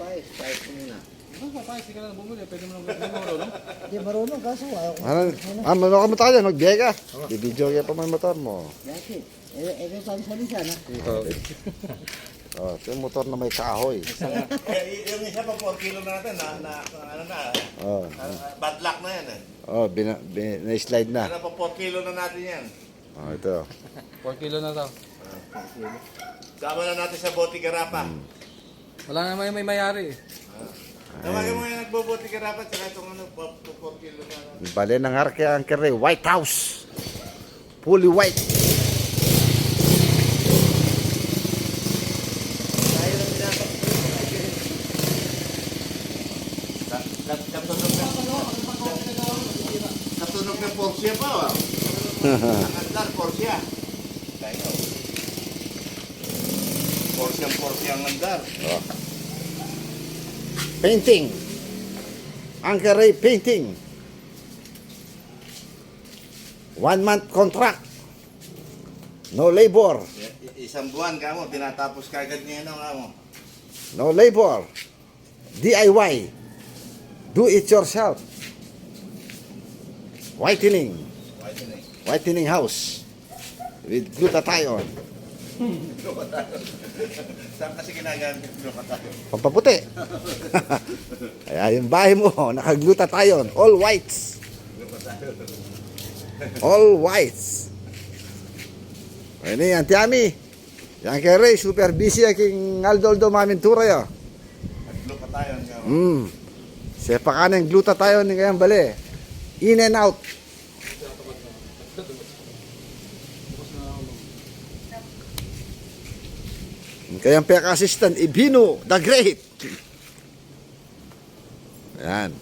pais. Pais ko muna. Papayos, di ka na bumili. Pwede mo lang marunong. Hindi marunong kaso ayaw ko. Manoka mo tayo, magbiya ka. Bibidyo ka pa may motor mo. Bakit? Eh, saan sa lisan ha? Oh, ito yung motor na may kahoy. Yung isa pa 4 kilo natin, ano na, Oh, bad luck na yan eh. oh na-slide na. Ano pa 4 kilo na natin yan. Oh, ito. 4 kilo na to. Sama na natin sa bote garapa. Wala na may mayari. Tawagin mo yung nagbobote garapa, saka itong ano, 4 kilo na. Bale ng arke ang kere, White House. Fully white. Tayo lang katunog na Porsche pa, oh. Ang andar, Porsche. Tayo. Porsche ang andar. Oh. Painting. Anchor Ray painting. 1 month contract. No labor. Isang buwan ka mo, tinatapos kagad niya ano nga mo. No labor. DIY. Do it yourself. Whitening. Whitening house. With glutathione. Saan kasi ginagamit yung tayo? Pampaputi. Kaya yung bahay mo, naka-glutathione. All whites. All whites. Ayun yan, Tiami. Yan kay Ray, super busy aking Aldo Mamintura yo. Naglo pa tayo. Nga. Sepa ka ng glutathione ni kayang bali. In and out. Kayang peka assistant, Ibino, the Great. Ayan.